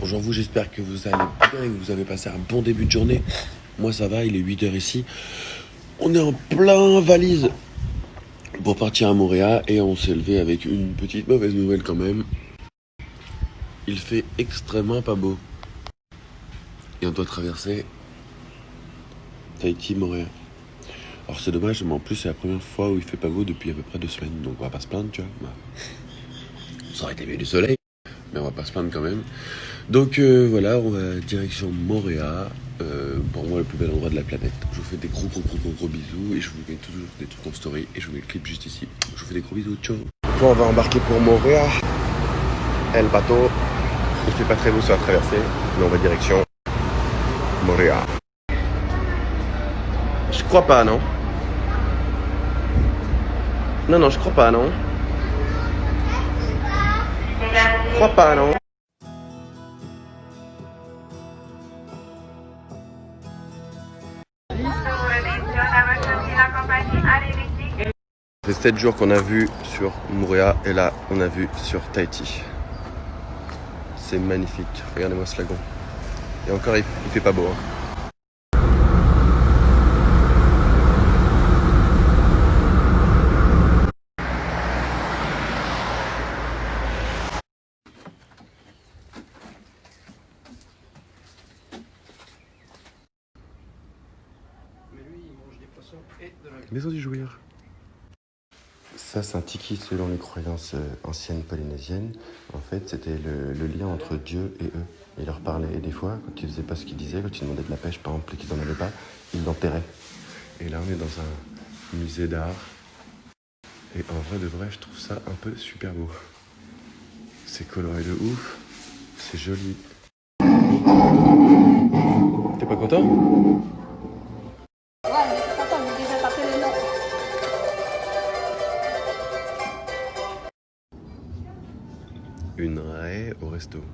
Bonjour vous, j'espère que vous allez bien et que vous avez passé un bon début de journée. Moi ça va, il est 8 h ici. On est en plein valise pour partir à Montréal et on s'est levé avec une petite mauvaise nouvelle quand même. Il fait extrêmement pas beau. Et on doit traverser Tahiti, Montréal. Alors c'est dommage, mais en plus c'est la première fois où il fait pas beau depuis à peu près 2 semaines. Donc on va pas se plaindre, tu vois. Ça aurait été mieux du soleil, mais on va pas se plaindre quand même. Donc voilà, on va direction Montréal. Pour moi le plus bel endroit de la planète. Je vous fais des gros bisous et je vous mets toujours des trucs en story et je vous mets le clip juste ici. Je vous fais des gros bisous, ciao. On va embarquer pour Montréal. El bateau. Il fait pas très beau sur la traversée, mais on va direction Montréal. Je crois pas, non? Non, je crois pas, non? Je crois pas, non? Ça fait 7 jours qu'on a vu sur Montréal et là on a vu sur Tahiti. C'est magnifique, regardez-moi ce lagon. Et encore il fait pas beau. Maison du jouir. Ça, c'est un tiki selon les croyances anciennes polynésiennes. En fait, c'était le lien entre Dieu et eux. Il leur parlait. Et des fois, quand ils faisaient pas ce qu'ils disaient, quand ils demandaient de la pêche, par exemple, et qu'ils n'en avaient pas, ils l'enterraient. Et là, on est dans un musée d'art. Et en vrai de vrai, je trouve ça un peu super beau. C'est coloré de ouf. C'est joli. T'es pas content? Une raie au resto.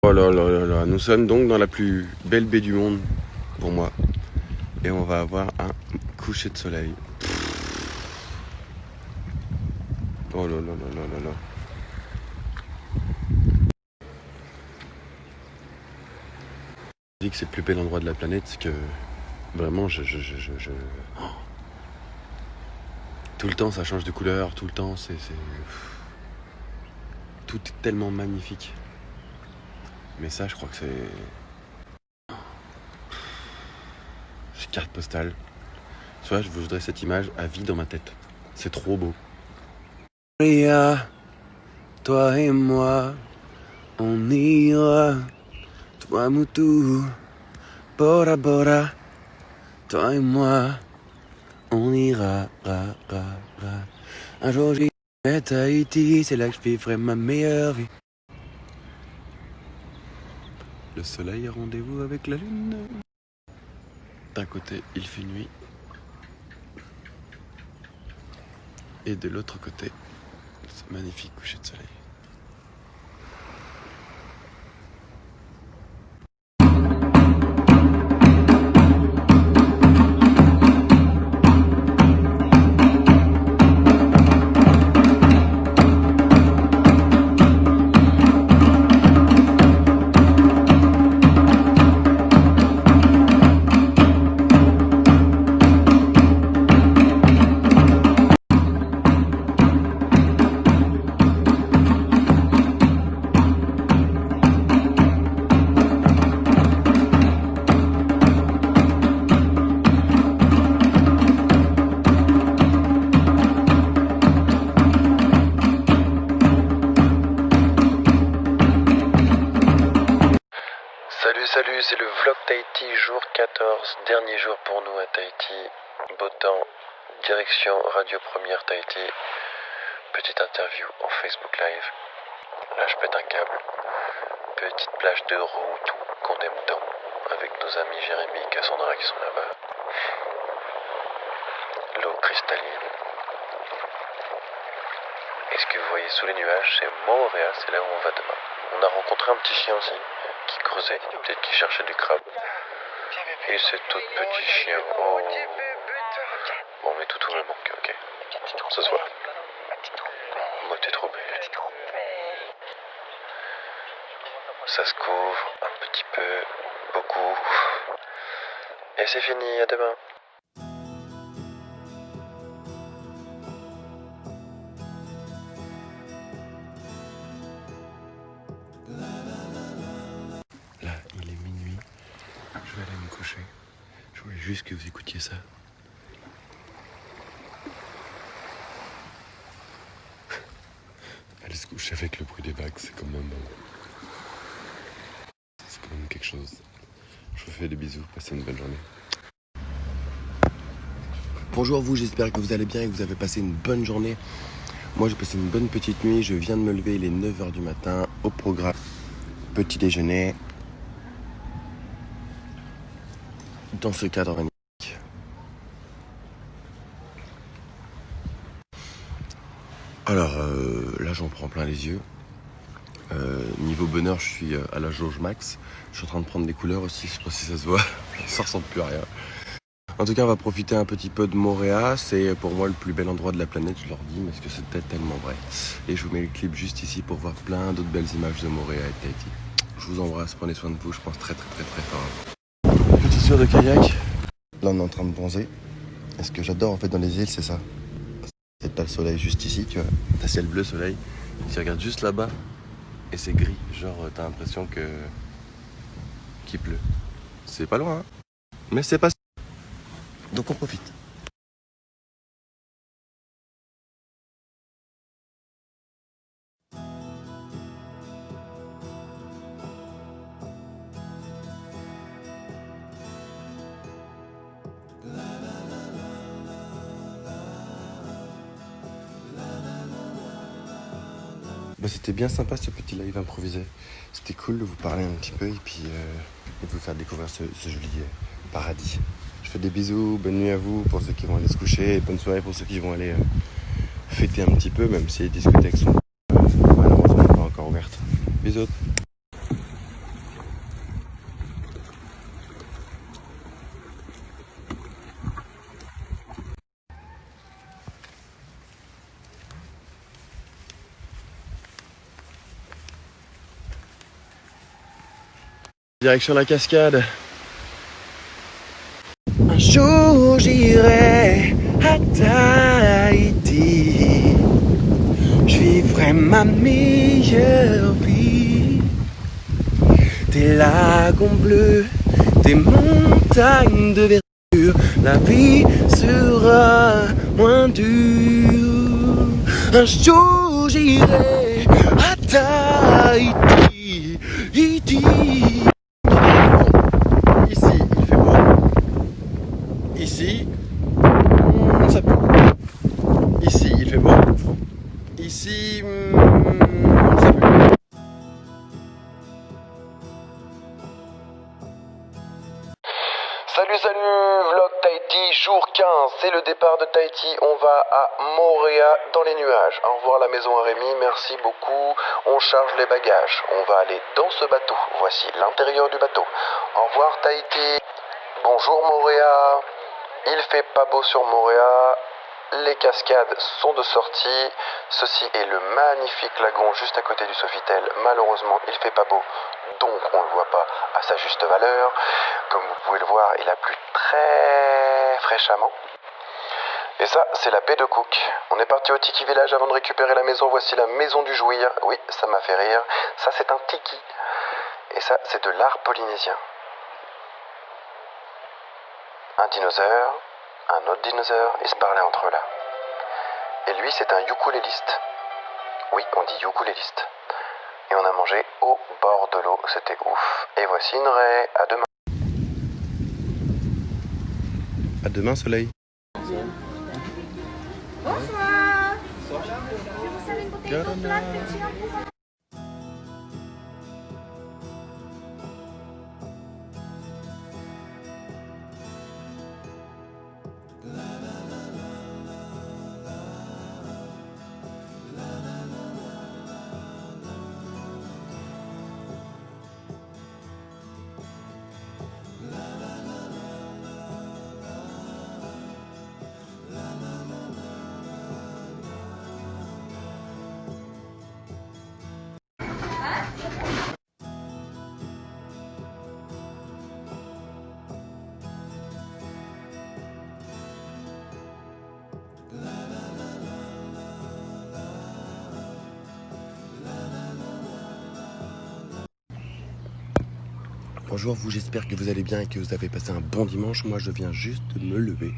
Oh là là là là, nous sommes donc dans la plus belle baie du monde pour moi. Et on va avoir un coucher de soleil. Oh là là là là là là. Je dis que c'est le plus bel endroit de la planète, c'est que vraiment oh. Tout le temps ça change de couleur, tout le temps c'est... Tout est tellement magnifique. Mais ça je crois que c'est carte postale. Soit je voudrais cette image à vie dans ma tête. C'est trop beau. Maria, toi et moi, on ira. Toi Moutou, Bora Bora, toi et moi, on ira, ra. Un jour j'irai à Tahiti, c'est là que je vivrai ma meilleure vie. Le soleil a rendez-vous avec la lune. D'un côté, il fait nuit. Et de l'autre côté, ce magnifique coucher de soleil. Salut, c'est le vlog Tahiti, jour 14, dernier jour pour nous à Tahiti, beau temps, direction Radio Première Tahiti, petite interview en Facebook Live, là je pète un câble, petite plage de route qu'on aime tant, avec nos amis Jérémy et Cassandra qui sont là-bas, l'eau cristalline. Et ce que vous voyez sous les nuages, c'est Montréal, c'est là où on va demain. On a rencontré un petit chien aussi, qui creusait, peut-être qui cherchait du crabe. Et ce tout petit chien, oh, Bon, mais tout me manque, ok. Ce soir. Moi, t'es trop belle. Ça se couvre un petit peu, beaucoup. Et c'est fini, à demain. Là, il est minuit. Je vais aller me coucher. Je voulais juste que vous écoutiez ça. Elle se couche avec le bruit des vagues, c'est quand même quelque chose. Je vous fais des bisous, passez une bonne journée. Bonjour vous, j'espère que vous allez bien et que vous avez passé une bonne journée. Moi j'ai passé une bonne petite nuit, je viens de me lever, il est 9h du matin, au programme petit déjeuner. Dans ce cadre magnifique. Alors là j'en prends plein les yeux. Niveau bonheur je suis à la jauge max. Je suis en train de prendre des couleurs aussi, je sais pas si ça se voit. Ça ressemble plus à rien. En tout cas on va profiter un petit peu de Moorea. C'est pour moi le plus bel endroit de la planète, je leur dis, parce que c'est peut-être tellement vrai. Et je vous mets le clip juste ici pour voir plein d'autres belles images de Moorea et de Tahiti. Je vous embrasse, prenez soin de vous, je pense très fort à vous. Petit tour de kayak. Là on est en train de bronzer. Et ce que j'adore en fait dans les îles c'est ça. T'as le soleil juste ici, tu vois. T'as ciel bleu, soleil. Tu regardes juste là-bas et c'est gris. Genre t'as l'impression qu'il pleut. C'est pas loin, hein. Mais c'est pas... Donc on profite. Bah, c'était bien sympa ce petit live improvisé. C'était cool de vous parler un petit peu et puis de vous faire découvrir ce joli paradis. Je fais des bisous, bonne nuit à vous pour ceux qui vont aller se coucher et bonne soirée pour ceux qui vont aller fêter un petit peu, même si les discothèques sont malheureusement pas encore ouvertes. Bisous. Direction la cascade. Un jour j'irai à Tahiti. Je vivrai ma meilleure vie. Des lagons bleus, des montagnes de verdure. La vie sera moins dure. Un jour j'irai à Tahiti. Ici, il fait beau. Ici, ça peut. Ici, il fait beau. Ici, ça peut. Salut, vlog Tahiti, jour 15, c'est le départ de Tahiti, on va à Moorea dans les nuages. Au revoir la maison à Rémi, merci beaucoup, on charge les bagages, on va aller dans ce bateau, voici l'intérieur du bateau. Au revoir Tahiti, bonjour Moorea, il fait pas beau sur Moorea, les cascades sont de sortie, ceci est le magnifique lagon juste à côté du Sofitel, malheureusement il fait pas beau, donc on ne le voit pas à sa juste valeur. Comme vous pouvez le voir, il a plu très fraîchement. Et ça, c'est la baie de Cook. On est parti au Tiki Village avant de récupérer la maison. Voici la maison du jouir. Oui, ça m'a fait rire. Ça, c'est un tiki. Et ça, c'est de l'art polynésien. Un dinosaure, un autre dinosaure, ils se parlaient entre eux là. Et lui, c'est un ukuléliste. Oui, on dit ukuléliste. Et on a mangé au bord de l'eau, c'était ouf. Et voici une raie, à demain. À demain, soleil. Bonsoir. Je vous sers une bouteille d'eau plate, petit amour. Bonjour vous, j'espère que vous allez bien et que vous avez passé un bon dimanche. Moi je viens juste de me lever.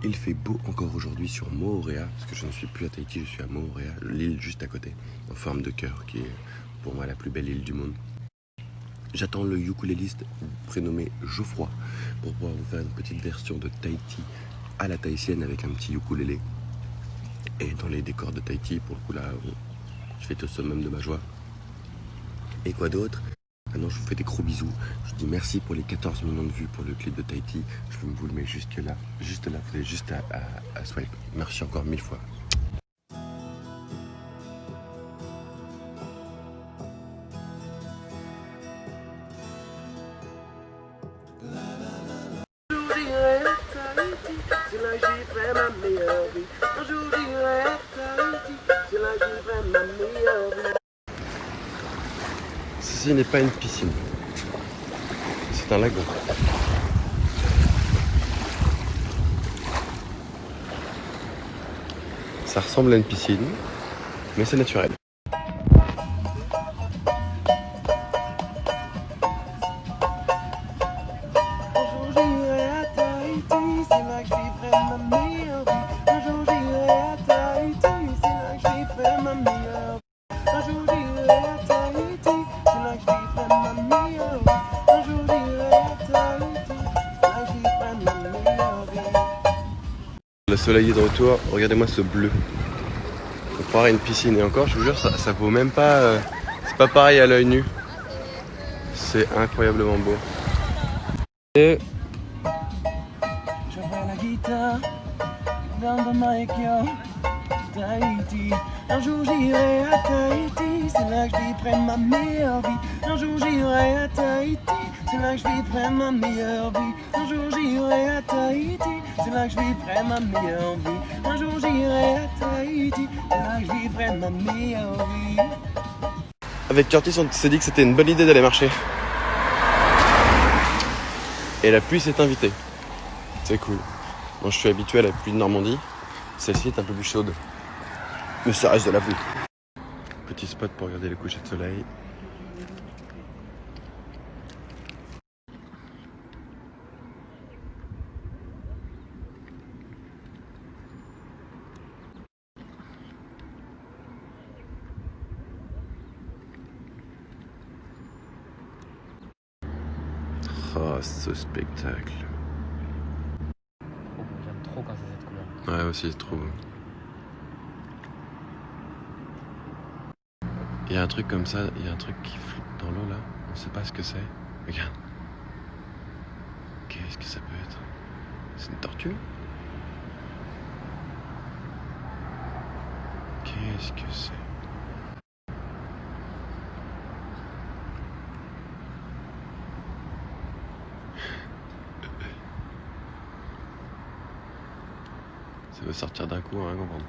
Il fait beau encore aujourd'hui sur Moorea, parce que je ne suis plus à Tahiti, je suis à Moorea, l'île juste à côté, en forme de cœur, qui est pour moi la plus belle île du monde. J'attends le ukuléliste prénommé Geoffroy pour pouvoir vous faire une petite version de Tahiti à la tahitienne avec un petit ukulélé. Et dans les décors de Tahiti, pour le coup là, je fais tout le summum de ma joie. Et quoi d'autre? Maintenant, je vous fais des gros bisous. Je vous dis merci pour les 14 millions de vues pour le clip de Tahiti. Je vous le mets juste là. Vous avez juste à swipe. Merci encore 1000 fois. Ceci n'est pas une piscine. C'est un lagon. Ça ressemble à une piscine, mais c'est naturel. Le soleil est de retour, regardez-moi ce bleu. On croirait une piscine et encore, je vous jure, ça vaut même pas... c'est pas pareil à l'œil nu. C'est incroyablement beau. Et... Je fais la guitare dans le mic, yo. Tahiti, un jour j'irai à Tahiti, c'est là que je vivrai ma meilleure vie. Un jour j'irai à Tahiti, c'est là que je vivrai ma meilleure vie. Un jour j'irai à Tahiti, c'est là que je vivrai ma meilleure vie. Un jour j'irai à Tahiti, c'est là que je vivrai ma meilleure vie. Avec Curtis, on s'est dit que c'était une bonne idée d'aller marcher. Et la pluie s'est invitée. C'est cool. Moi, je suis habitué à la pluie de Normandie. Celle-ci est un peu plus chaude. Mais ça reste de la pluie. Petit spot pour regarder le coucher de soleil. Oh, ce spectacle. J'aime trop quand c'est cette couleur. Ouais, aussi, trop beau. Il y a un truc comme ça, il y a un truc qui flotte dans l'eau là. On sait pas ce que c'est. Regarde. Qu'est-ce que ça peut être? C'est une tortue? Qu'est-ce que c'est? Ça veut sortir d'un coup, hein, comprendre.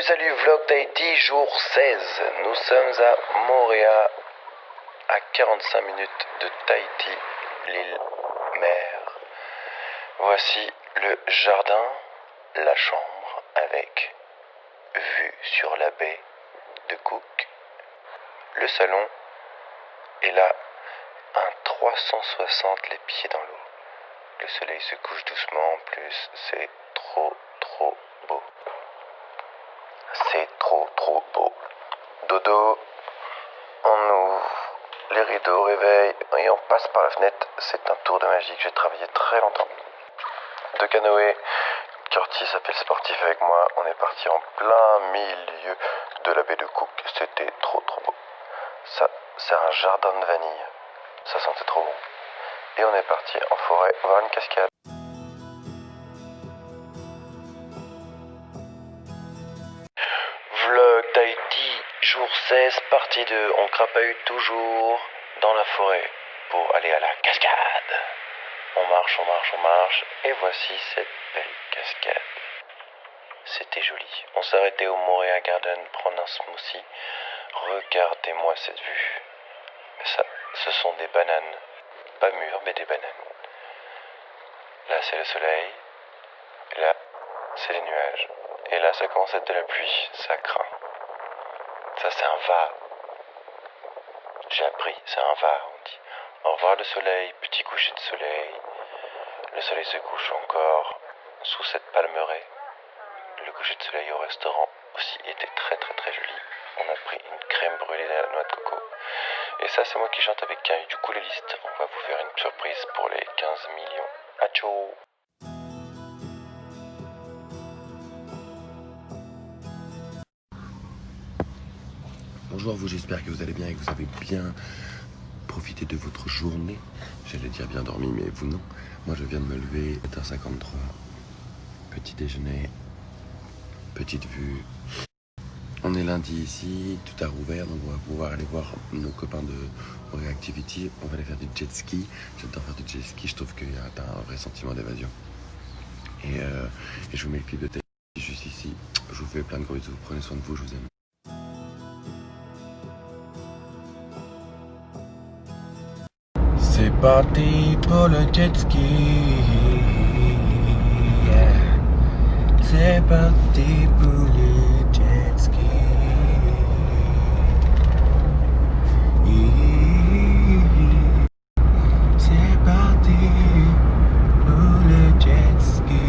Salut, vlog Tahiti, jour 16. Nous sommes à Moorea, à 45 minutes de Tahiti, l'île mère. Voici le jardin, la chambre avec vue sur la baie de Cook, le salon, et là, un 360 les pieds dans l'eau. Le soleil se couche doucement, en plus c'est trop beau. C'est trop beau. Dodo, on ouvre les rideaux, réveil et on passe par la fenêtre. C'est un tour de magie que j'ai travaillé très longtemps. 2 canoës, Curtis a fait le sportif avec moi. On est parti en plein milieu de la baie de Cook. C'était trop beau. Ça, c'est un jardin de vanille. Ça sentait trop bon. Et on est parti en forêt voir une cascade. Vlog Tahiti, jour 16, partie 2. On crapahute toujours dans la forêt pour aller à la cascade. On marche, et voici cette belle cascade. C'était joli. On s'est arrêté au Moorea Garden prendre un smoothie. Regardez-moi cette vue. Ça, ce sont des bananes. Pas mûres, mais des bananes. Là, c'est le soleil. Et là, c'est les nuages. Et là, ça commence à être de la pluie. Ça craint. Ça, c'est un va. J'ai appris, c'est un va, on dit. Au revoir le soleil, petit coucher de soleil. Le soleil se couche encore sous cette palmeraie. Le coucher de soleil au restaurant aussi était très joli. On a pris une crème brûlée à la noix de coco. Et ça, c'est moi qui chante avec un ukuléliste. On va vous faire une surprise pour les 15 millions. Acho! Bonjour à vous, j'espère que vous allez bien et que vous avez bien profité de votre journée. J'allais dire bien dormi, mais vous non. Moi je viens de me lever, 7h53. Petit déjeuner, petite vue. On est lundi ici, tout a rouvert, donc on va pouvoir aller voir nos copains de Reactivity. On va aller faire du jet ski. J'adore faire du jet ski, je trouve qu'il y a un vrai sentiment d'évasion. Et je vous mets le clip de Tahiti juste ici. Je vous fais plein de gros bisous, prenez soin de vous, je vous aime. C'est parti pour le jet ski. Yeah. C'est parti pour le jet ski. C'est parti pour le jet ski.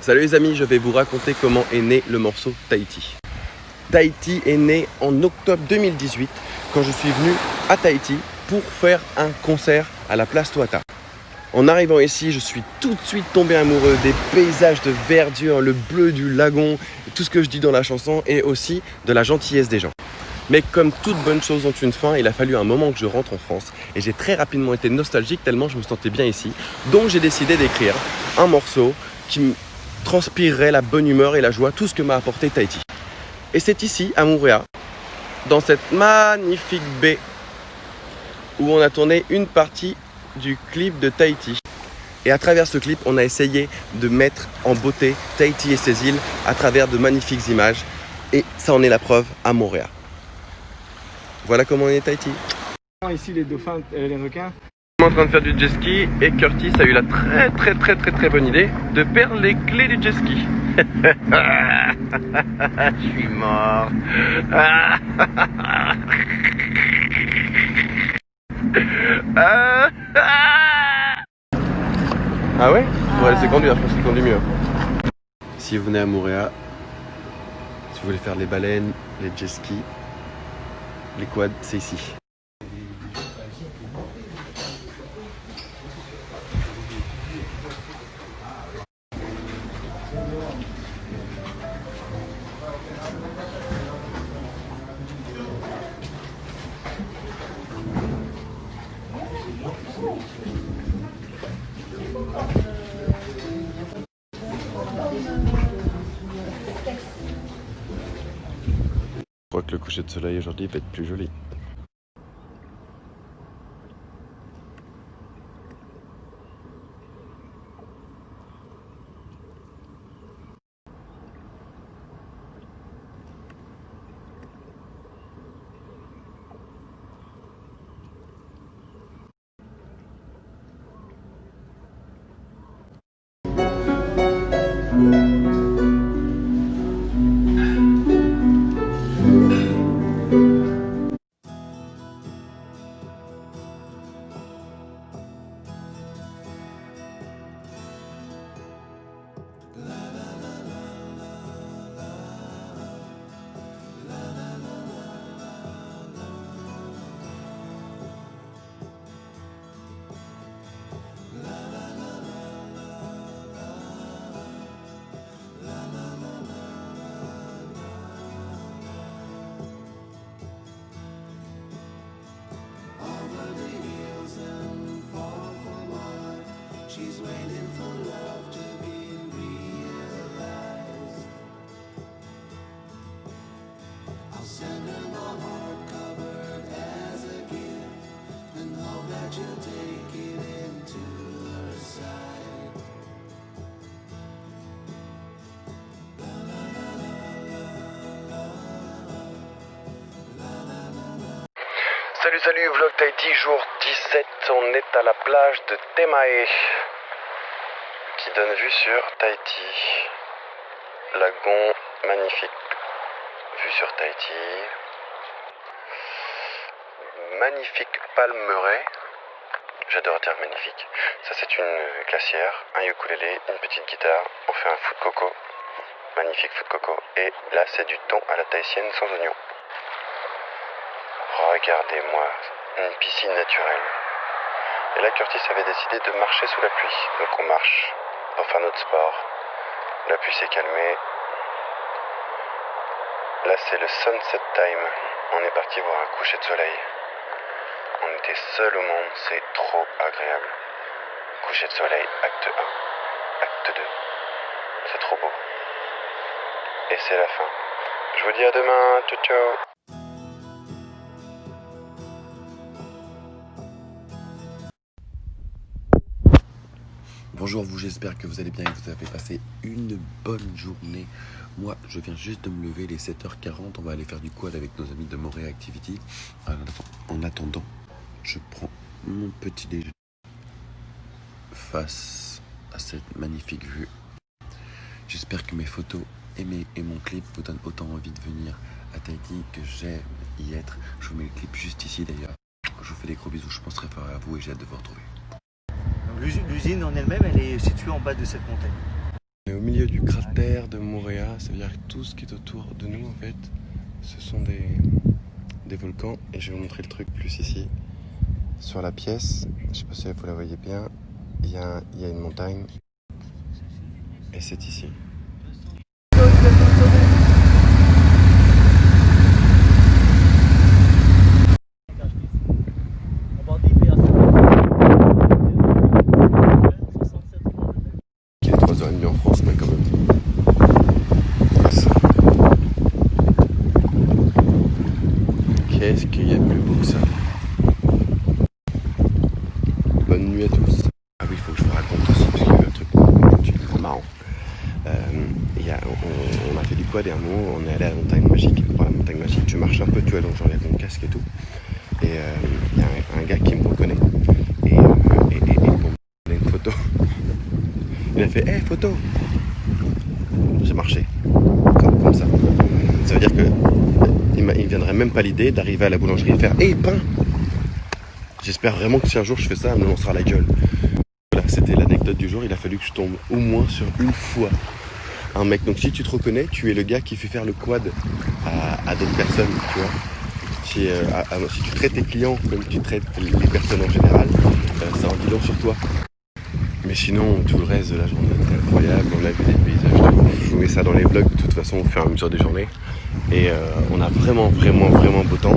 Salut les amis, je vais vous raconter comment est né le morceau Tahiti. Tahiti est né en octobre 2018 quand je suis venu à Tahiti pour faire un concert à la place Tuata. En arrivant ici, je suis tout de suite tombé amoureux des paysages de verdure, le bleu du lagon, tout ce que je dis dans la chanson et aussi de la gentillesse des gens. Mais comme toute bonne chose ont une fin, il a fallu un moment que je rentre en France et j'ai très rapidement été nostalgique tellement je me sentais bien ici. Donc j'ai décidé d'écrire un morceau qui me transpirerait la bonne humeur et la joie, tout ce que m'a apporté Tahiti. Et c'est ici, à Moorea, dans cette magnifique baie où on a tourné une partie du clip de Tahiti. Et à travers ce clip, on a essayé de mettre en beauté Tahiti et ses îles à travers de magnifiques images. Et ça en est la preuve à Moorea. Voilà comment on est Tahiti. Ici les dauphins et les requins. On est en train de faire du jet ski et Curtis a eu la très bonne idée de perdre les clés du jet ski. Je suis mort. Ah ouais? On va laisser conduire, je pense qu'il conduit mieux. Si vous venez à Moorea, si vous voulez faire les baleines, les jet skis, les quads, c'est ici. Je crois que le coucher de soleil aujourd'hui va être plus joli. Salut, salut, vlog Tahiti, jour 17, on est à la plage de Temae, qui donne vue sur Tahiti. Lagon magnifique, vue sur Tahiti. Magnifique palmeraie, j'adore dire magnifique. Ça c'est une glacière, un ukulélé, une petite guitare, on fait un fou de coco, magnifique fou de coco. Et là c'est du thon à la tahitienne sans oignon. Regardez-moi, une piscine naturelle. Et là, Curtis avait décidé de marcher sous la pluie. Donc on marche pour faire notre sport. La pluie s'est calmée. Là, c'est le sunset time. On est parti voir un coucher de soleil. On était seuls au monde, c'est trop agréable. Coucher de soleil, acte 1, acte 2. C'est trop beau. Et c'est la fin. Je vous dis à demain. Ciao, ciao. Bonjour vous, j'espère que vous allez bien et que vous avez passé une bonne journée. Moi, je viens juste de me lever, les 7h40, on va aller faire du quad avec nos amis de Moray Activity. En attendant, je prends mon petit déjeuner face à cette magnifique vue. J'espère que mes photos et mon clip vous donnent autant envie de venir à Tahiti que j'aime y être. Je vous mets le clip juste ici d'ailleurs. Je vous fais des gros bisous, je pense très fort à vous et j'ai hâte de vous retrouver. L'usine en elle-même, elle est située en bas de cette montagne. On est au milieu du cratère de Moorea, ça veut dire que tout ce qui est autour de nous, en fait, ce sont des volcans. Et je vais vous montrer le truc plus ici. Sur la pièce, je sais pas si vous la voyez bien, il y a une montagne. Et c'est ici. Il est 3h30 en France, mais quand même. Qu'est-ce qu'il y a de plus beau que ça? Bonne nuit à tous. Ah oui, il faut que je vous raconte aussi, parce qu'il y a eu un truc marrant. On a fait du quad et à un moment, on est allé à la montagne magique. Pour la montagne magique, je marche un peu, tu vois, donc j'enlève mon casque et tout. Et il y a un gars qui me reconnaît. Et pour me donner une photo, il a fait « Hey, photo !» J'ai marché, comme ça. Ça veut dire que il ne viendrait même pas l'idée d'arriver à la boulangerie et faire « Hey, pain !» J'espère vraiment que si un jour je fais ça, elle me lancera la gueule. Voilà, c'était l'anecdote du jour. Il a fallu que je tombe au moins sur une fois un mec. Donc si tu te reconnais, tu es le gars qui fait faire le quad à d'autres personnes, tu vois. Si tu traites tes clients comme tu traites les personnes en général, ça en dit long sur toi. Mais sinon, tout le reste de la journée était incroyable. On a vu des paysages de ouf. Je vous mets ça dans les vlogs de toute façon au fur et à mesure des journées. Et on a vraiment beau temps.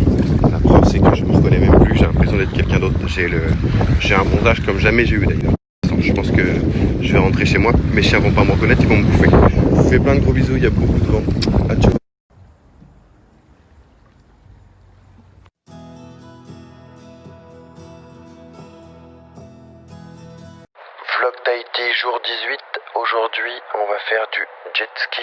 La preuve, c'est que je me reconnais même plus. J'ai l'impression d'être quelqu'un d'autre. J'ai un bronzage comme jamais j'ai eu d'ailleurs. Je pense que je vais rentrer chez moi. Mes chiens vont pas me reconnaître, ils vont me bouffer. Je vous fais plein de gros bisous. Il y a beaucoup de vent. Ciao. Vlog Tahiti, jour 18. Aujourd'hui, on va faire du jet ski.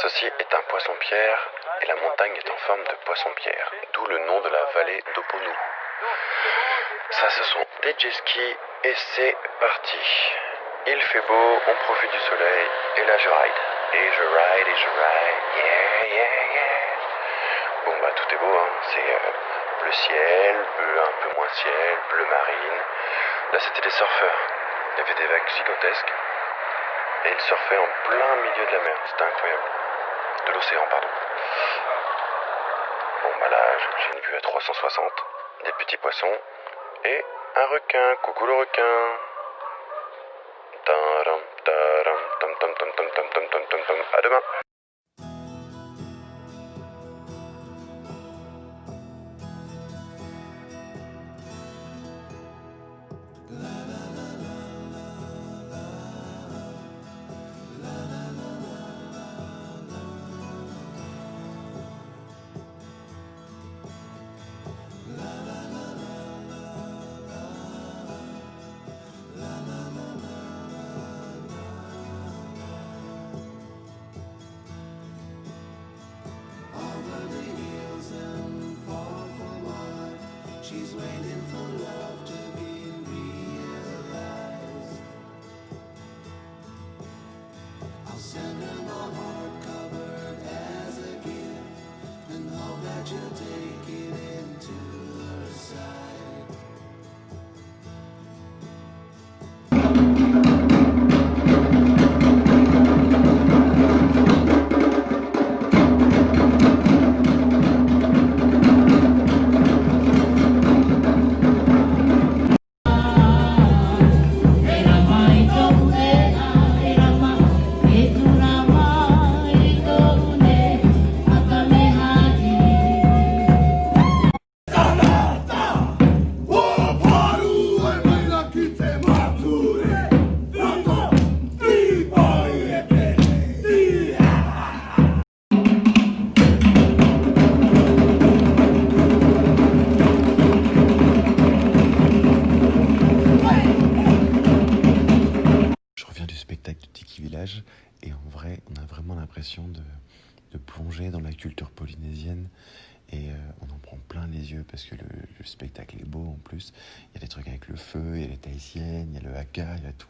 Ceci est un poisson-pierre et la montagne est en forme de poisson-pierre, d'où le nom de la vallée d'Oponu. Ça, ce sont des jet skis et c'est parti. Il fait beau, on profite du soleil et là je ride. Et je ride, yeah. Bon bah tout est beau, hein. C'est bleu ciel, bleu un peu moins ciel, bleu marine. Là c'était des surfeurs. Il y avait des vagues gigantesques et ils surfaient en plein milieu de la mer. C'était incroyable. De l'océan, pardon. Bon bah là j'ai une vue à 360, des petits poissons et un requin. Coucou le requin. À demain. She's waiting for love to be realized. I'll send her my heart covered as a gift and hope that you'll take it into her side. Je reviens du spectacle du Tiki Village et en vrai, on a vraiment l'impression de plonger dans la culture polynésienne et on en prend plein les yeux parce que le spectacle est beau en plus. Il y a des trucs avec le feu, il y a les tahitiennes, il y a le haka, il y a tout.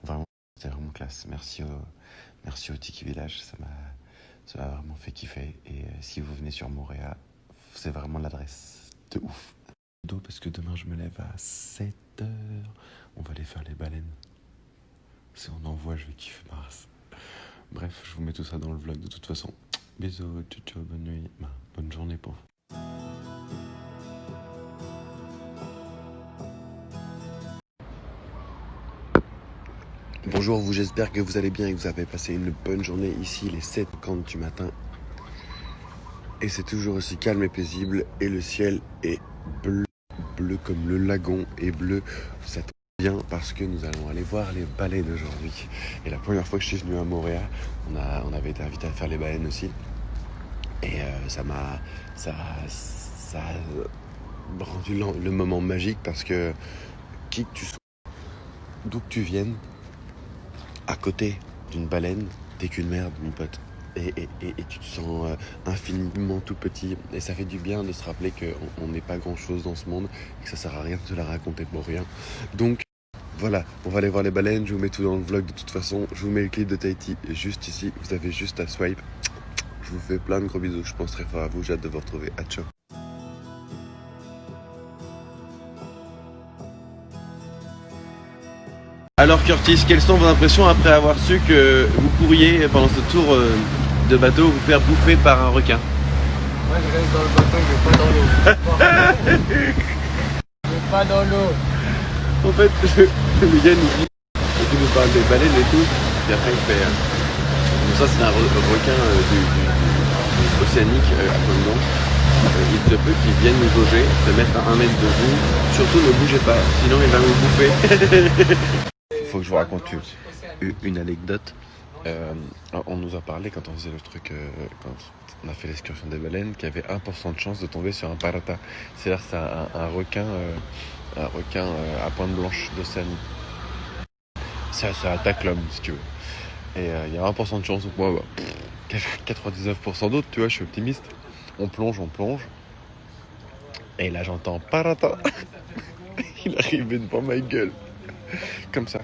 Vraiment, c'était vraiment classe. Merci au Tiki Village, ça m'a vraiment fait kiffer. Et si vous venez sur Moorea, c'est vraiment l'adresse de ouf. Parce que demain je me lève à 7h, on va aller faire les baleines. Si on en voit, je vais kiffer ma race. Bref, je vous mets tout ça dans le vlog de toute façon. Bisous, ciao, ciao, bonne nuit, bonne journée pour vous. Bonjour vous, j'espère que vous allez bien et que vous avez passé une bonne journée. Ici, il est 7h50 du matin. Et c'est toujours aussi calme et paisible. Et le ciel est bleu comme le lagon est bleu. Ça tombe bien parce que nous allons aller voir les baleines aujourd'hui. Et la première fois que je suis venu à Moorea, on avait été invité à faire les baleines aussi. Et ça a rendu le moment magique parce que qui que tu sois, d'où que tu viennes, à côté d'une baleine, t'es qu'une merde, mon pote. Et tu te sens infiniment tout petit. Et ça fait du bien de se rappeler qu'on n'est pas grand-chose dans ce monde et que ça sert à rien de te la raconter pour rien. Donc, voilà, on va aller voir les baleines. Je vous mets tout dans le vlog de toute façon. Je vous mets le clip de Tahiti juste ici. Vous avez juste à swipe. Je vous fais plein de gros bisous. Je pense très fort à vous. J'ai hâte de vous retrouver. À ciao. Alors Curtis, quelles sont vos impressions après avoir su que vous pourriez, pendant ce tour de bateau, vous faire bouffer par un requin? Moi je reste dans le bateau, je vais pas dans l'eau. Je vais pas dans l'eau. En fait, le gars nous dit, il nous parle des baleines et tout, et après il fait... donc ça c'est un requin océanique à pointe blanche. Il se peut qu'il vienne nous jauger, se mettre à 1 mètre de vous. Surtout ne bougez pas, sinon il va vous bouffer. Faut que je vous raconte une anecdote. On nous a parlé quand on faisait le truc, quand on a fait l'excursion des baleines, qu'il y avait 1% de chance de tomber sur un parata. C'est-à-dire que c'est un requin à pointe blanche d'Océanie. Ça attaque l'homme, si tu veux. Et il y a 1% de chance. Donc moi, 99% d'autres, tu vois, je suis optimiste. On plonge. Et là, j'entends parata. Il arrivait devant ma gueule. Comme ça.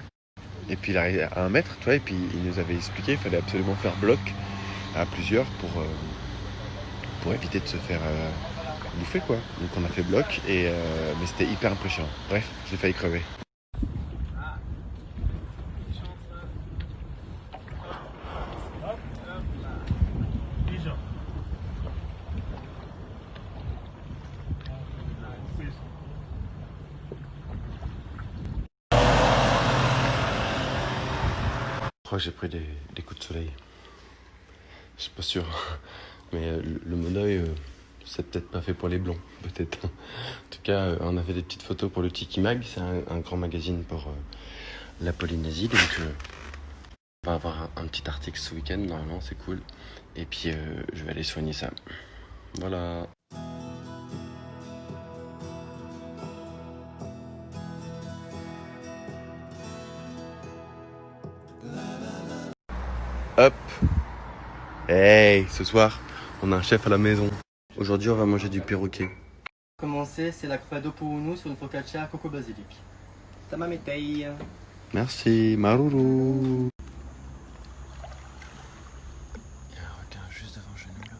Et puis il arrivait à 1 mètre, tu vois, et puis il nous avait expliqué qu'il fallait absolument faire bloc à plusieurs pour éviter de se faire bouffer, quoi. Donc on a fait bloc, mais c'était hyper impressionnant. Bref, j'ai failli crever. Je crois que j'ai pris des coups de soleil. Je suis pas sûr. Mais le monoeil, c'est peut-être pas fait pour les blonds, peut-être. En tout cas, on a fait des petites photos pour le Tiki Mag. C'est un grand magazine pour la Polynésie. Donc, on va avoir un petit article ce week-end. Normalement, c'est cool. Et puis, je vais aller soigner ça. Voilà. Hop. Hey, ce soir, on a un chef à la maison. Aujourd'hui, on va manger du perroquet. Commencer, c'est la crofado pounou sur une focaccia coco basilic. Tamametei. Merci, Maruru. Il y a un requin juste devant chez nous là.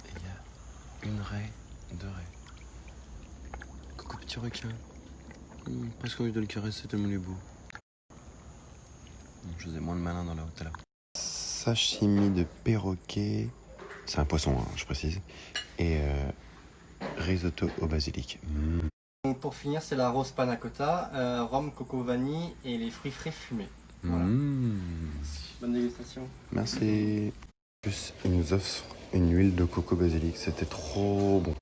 Et il y a une raie, deux raies. Coucou petit requin. Presque envie de le caresser tellement il est beau. Je faisais moins de malin dans la haute là. Sashimi de perroquet. C'est un poisson, hein, je précise. Et risotto au basilic. Donc, pour finir, c'est la rose panna cotta, rhum, coco vanille et les fruits frais fumés. Voilà. Bonne dégustation. Merci. En plus, il nous offre une huile de coco basilic. C'était trop bon.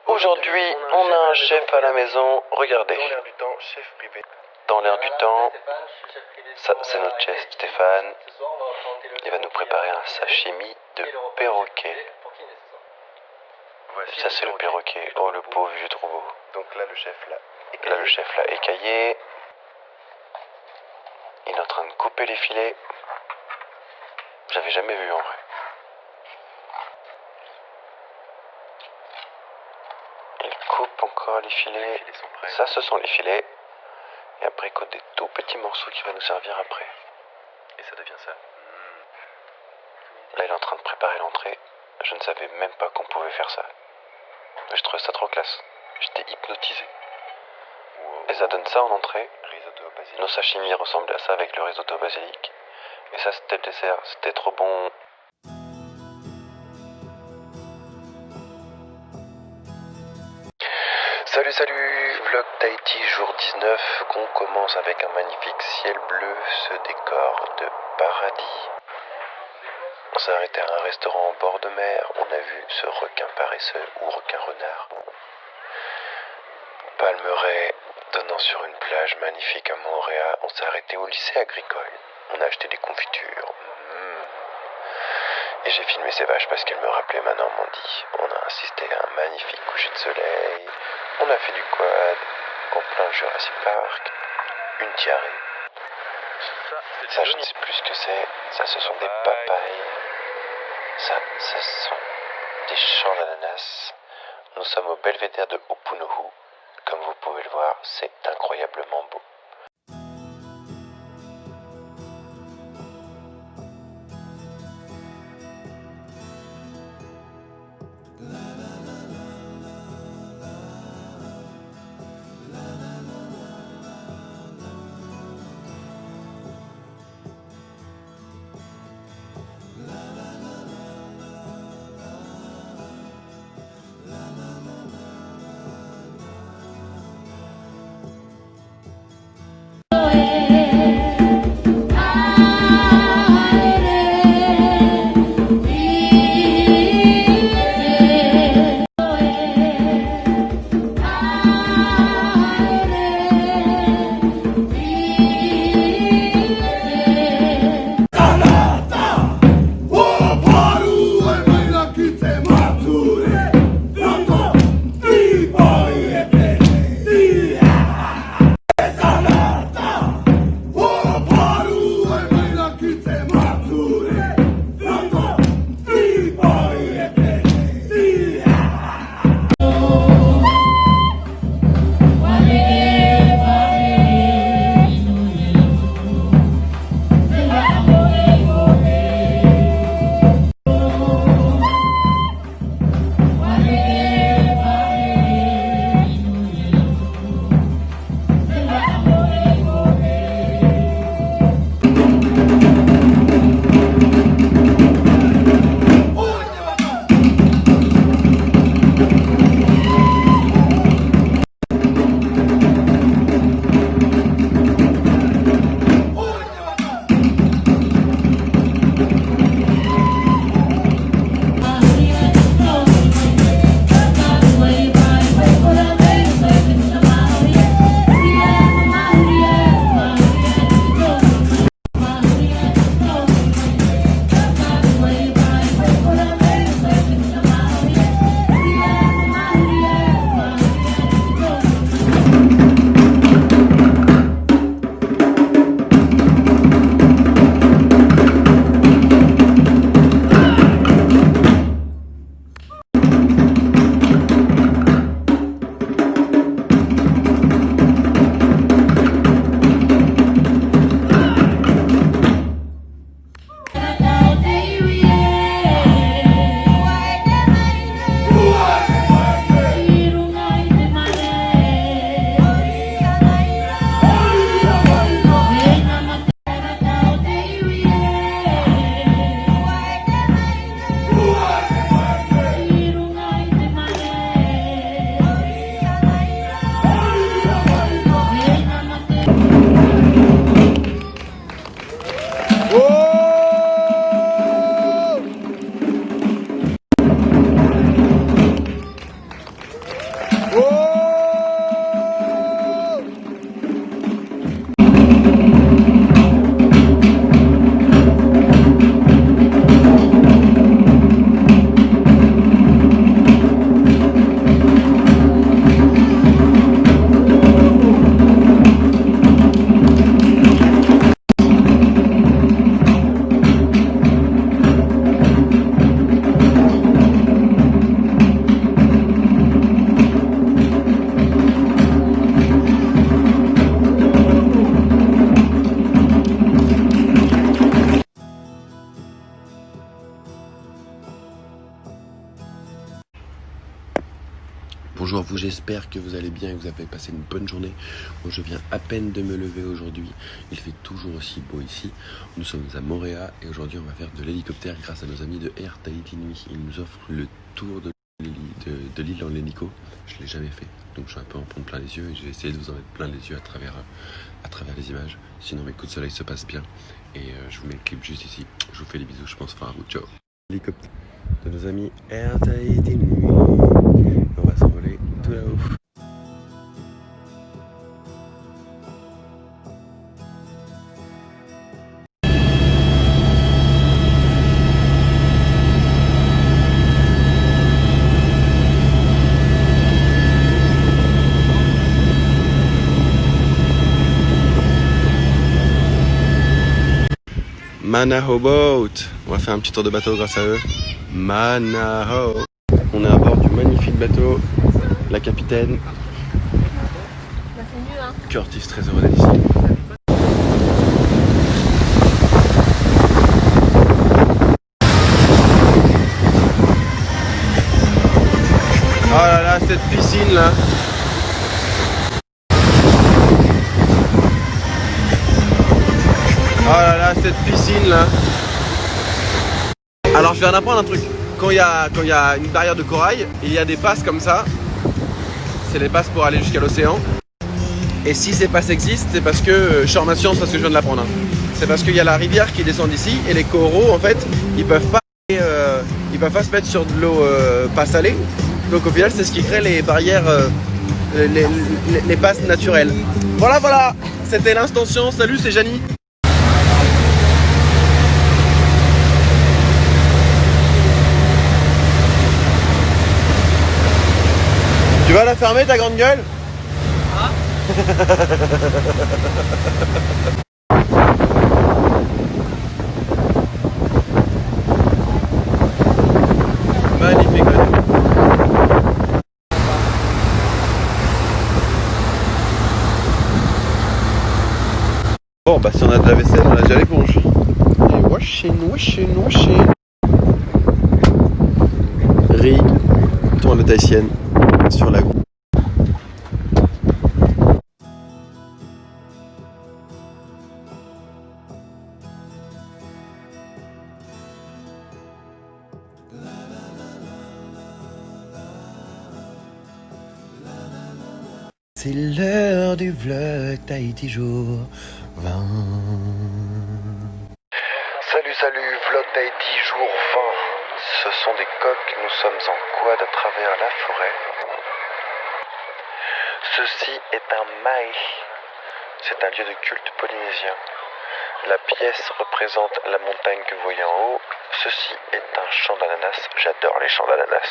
Aujourd'hui, on a un chef à la maison. Regardez. Dans l'air du temps, chef privé. Dans l'air du temps, ça c'est notre chef Stéphane. Il va nous préparer un sashimi de perroquet. Ça c'est le perroquet. Oh le pauvre vieux trop beau. Donc là, le chef là. Là le chef là écaillé. Il est en train de couper les filets. J'avais jamais vu en vrai. Il coupe encore les filets. Ça ce sont les filets. Et après il coupe des tout petits morceaux qui va nous servir après. Et ça devient ça. Là il est en train de préparer l'entrée. Je ne savais même pas qu'on pouvait faire ça. Je trouvais ça trop classe. J'étais hypnotisé. Et ça donne ça en entrée. Nos sashimi ressemblaient à ça avec le risotto au basilic. Et ça c'était le dessert. C'était trop bon. Salut, vlog Tahiti jour 19, qu'on commence avec un magnifique ciel bleu, ce décor de paradis. On s'est arrêté à un restaurant au bord de mer, on a vu ce requin paresseux ou requin renard. Palmeraie donnant sur une plage magnifique à Montréal, on s'est arrêté au lycée agricole. On a acheté des confitures. Et j'ai filmé ces vaches parce qu'elles me rappelaient ma Normandie. On a assisté à un magnifique coucher de soleil. On a fait du quad en plein Jurassic Park. Une diarrhée. Ça, je ne sais plus ce que c'est. Ça, ce sont des papayes. Ça, ce sont des champs d'ananas. Nous sommes au belvédère de Opunohu. Comme vous pouvez le voir, c'est incroyablement beau. Bonjour à vous, j'espère que vous allez bien et que vous avez passé une bonne journée. Moi je viens à peine de me lever aujourd'hui. Il fait toujours aussi beau ici. Nous sommes à Moorea et aujourd'hui on va faire de l'hélicoptère grâce à nos amis de Air Tahiti Nui. Ils nous offrent le tour de l'île en hélico. Je ne l'ai jamais fait, donc je suis un peu en prendre plein les yeux et j'ai essayé de vous en mettre plein les yeux à travers les images. Sinon mes coups de soleil se passent bien et je vous mets le clip juste ici. Je vous fais des bisous, je pense faire un bout. Ciao. Hélicoptère de nos amis Air Tahiti Nui. On va s'envoler tout là-haut. Manaho Boat. On va faire un petit tour de bateau grâce à eux. Manaho. On est à bord du magnifique bateau. La capitaine. Curtis, très heureux d'être ici. Oh là là, cette piscine là. Oh là là, cette piscine là. Alors je viens d'apprendre un truc. Quand il y a une barrière de corail, il y a des passes comme ça. C'est les passes pour aller jusqu'à l'océan. Et si ces passes existent, c'est parce que, je suis en science parce que je viens de l'apprendre. C'est parce qu'il y a la rivière qui descend d'ici et les coraux en fait, ils peuvent pas se mettre sur de l'eau pas salée. Donc au final, c'est ce qui crée les barrières, les passes naturelles. Voilà, c'était l'instant science. Salut, c'est Janie. Tu vas la fermer ta grande gueule? Ah. Magnifique. Bon bah si on a de la vaisselle, on a déjà l'éponge. Et washing. Riz, tourne la tahitienne sur la goutte. C'est l'heure du vlog Tahiti jour 20. Salut, vlog Tahiti jour 20. Ce sont des coqs, nous sommes en quad à travers la forêt. Ceci est un maï. C'est un lieu de culte polynésien. La pièce représente la montagne que vous voyez en haut. Ceci est un champ d'ananas. J'adore les champs d'ananas.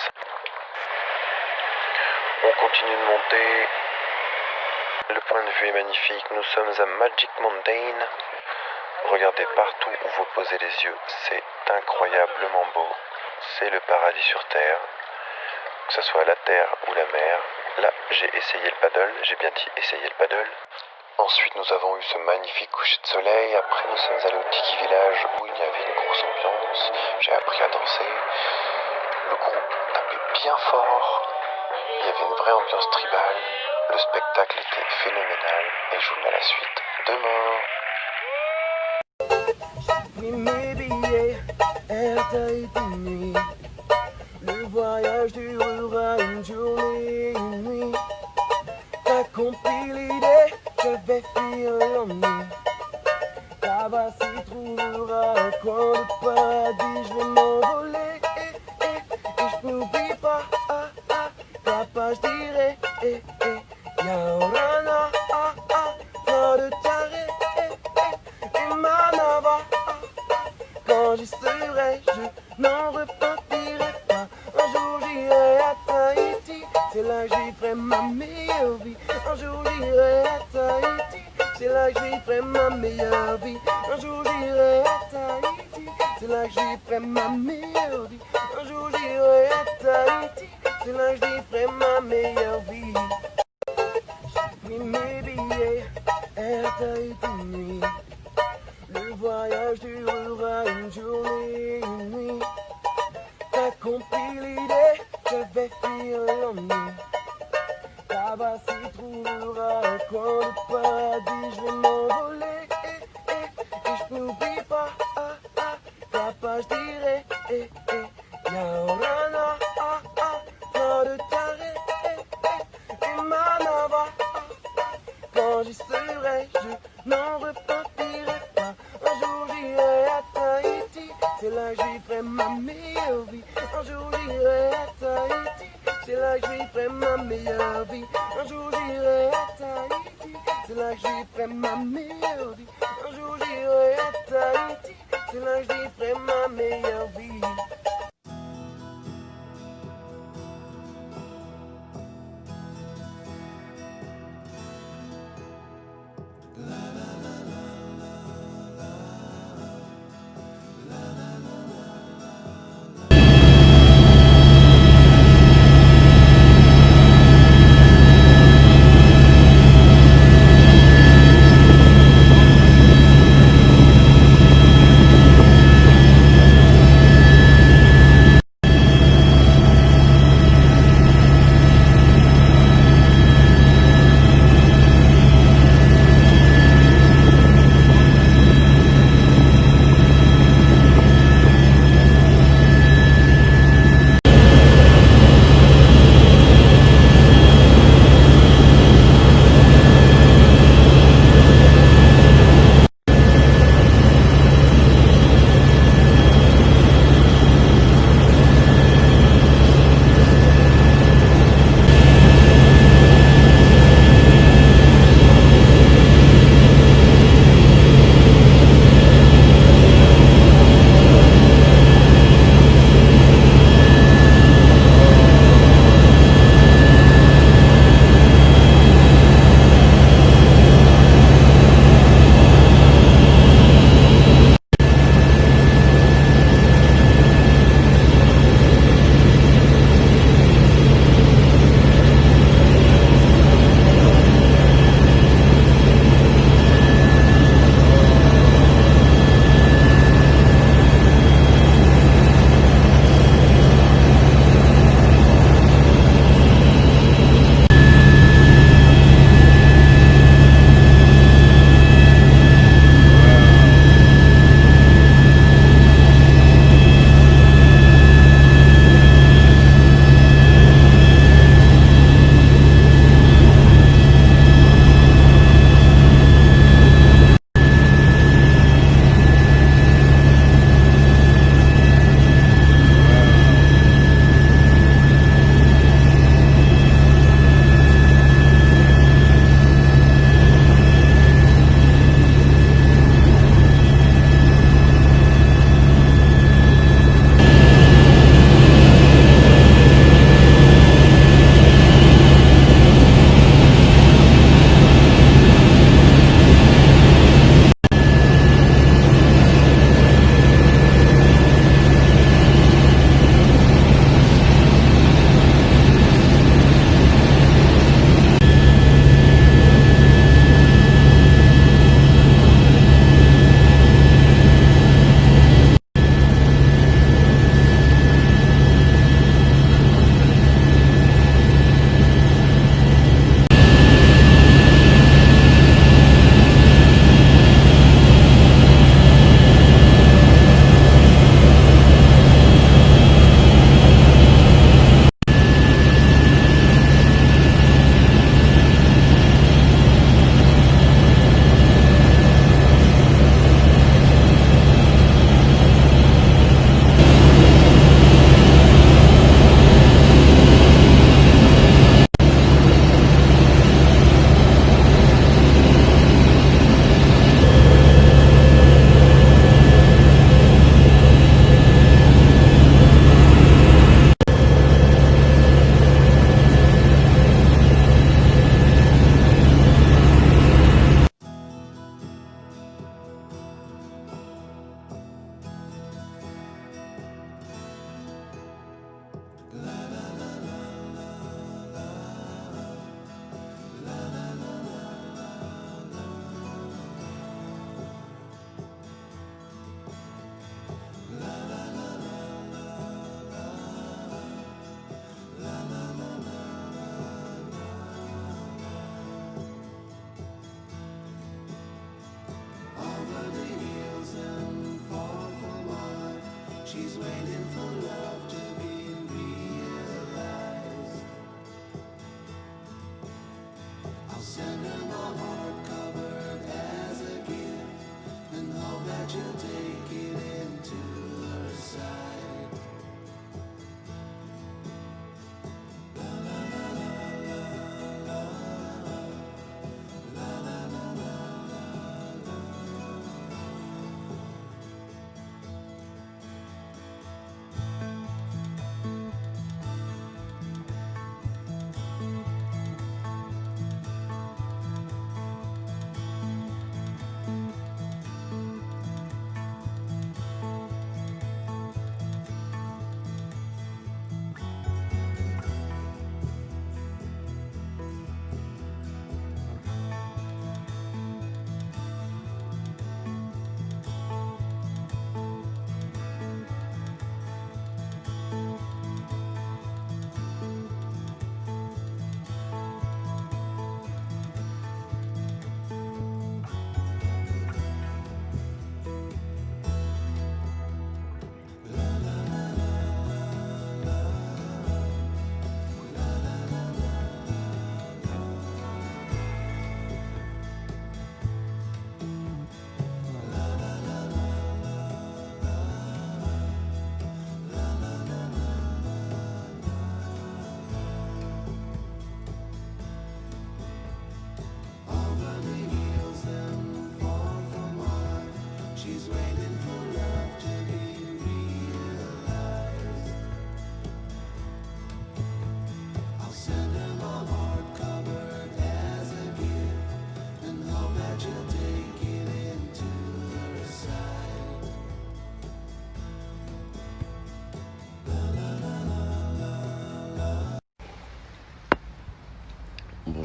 On continue de monter. Le point de vue est magnifique. Nous sommes à Magic Mountain. Regardez partout où vous posez les yeux. C'est incroyablement beau. C'est le paradis sur terre. Que ce soit la terre ou la mer. Là, j'ai essayé le paddle. J'ai bien dit essayer le paddle. Ensuite, nous avons eu ce magnifique coucher de soleil. Après, nous sommes allés au Tiki Village où il y avait une grosse ambiance. J'ai appris à danser. Le groupe tapait bien fort. Il y avait une vraie ambiance tribale. Le spectacle était phénoménal. Et je vous mets la suite demain. Le voyage durera une journée, une nuit. T'as compris l'idée, je vais fuir l'ennui. Là-bas s'y trouvera un coin de paradis, je vais m'envoler. Et je n'oublie pas, là-bas je dirai, Yaorana, fleur de carré, et Manava. Quand j'y serai, je n'en repentirai pas. Un jour j'irai à Tahiti, c'est là que j'y ferai ma meilleure vie. Un jour j'irai à Tahiti, c'est là que j'y ferai ma meilleure vie. Un jour j'irai à Tahiti, c'est là que j'y ferai ma meilleure vie. Un jour j'irai à Tahiti, c'est là que j'y ferai ma meilleure vie. J'ai pris mes billets, Air Tahiti Nui. Le voyage durera une journée, une nuit. T'as compris l'idée, je vais fuir l'ennui. là-bas s'y trouvera un coin de paradis. Je vais m'envoler et je n'oublie pas Papa, je dirais Yaorana, plein de carrés et Manava. Quand j'y serai, je n'en repentirai pas. Un jour j'irai à Tahiti, c'est là que j'y ferai ma meilleure vie. Un jour j'irai à Tahiti, c'est là que j'y ferai ma meilleure vie. Un jour j'irai à Tahiti, c'est là que j'y ferai ma meilleure vie. Un jour j'irai à Tahiti, c'est là que j'y ferai ma meilleure vie.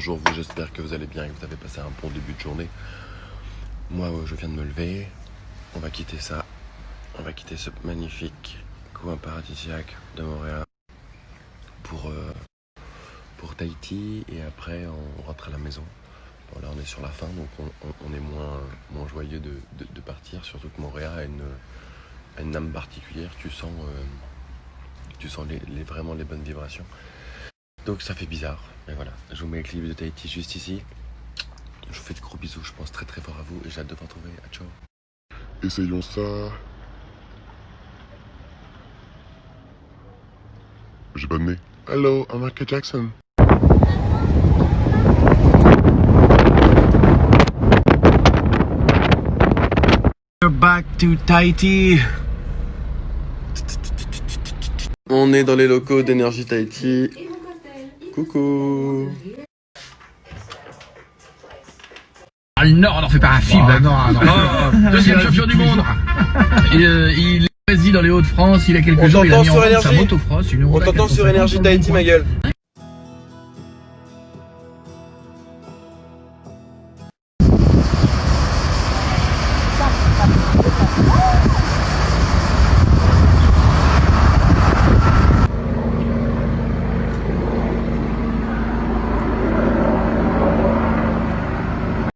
Bonjour vous, j'espère que vous allez bien et que vous avez passé un bon début de journée. Moi, je viens de me lever. On va quitter ça. On va quitter ce magnifique coin paradisiaque de Montréal pour Tahiti et après on rentre à la maison. Bon, là on est sur la fin donc on est moins joyeux de partir, surtout que Montréal a une âme particulière, tu sens vraiment les bonnes vibrations. Donc ça fait bizarre, mais voilà, je vous mets le clip de Tahiti juste ici. Je vous fais de gros bisous, je pense très très fort à vous et j'ai hâte de vous retrouver. À ciao. Essayons ça. J'ai pas de nez. Hello, I'm Michael Jackson. We're back to Tahiti. On est dans les locaux d'Énergie Tahiti. Coucou. Ah, le Nord, on n'en fait pas un film. Deuxième champion du monde. Il est résident dans les Hauts-de-France. Il a quelques jours, il a mis en vente sa motocross. On t'entend sur Énergie Tahiti, ma gueule.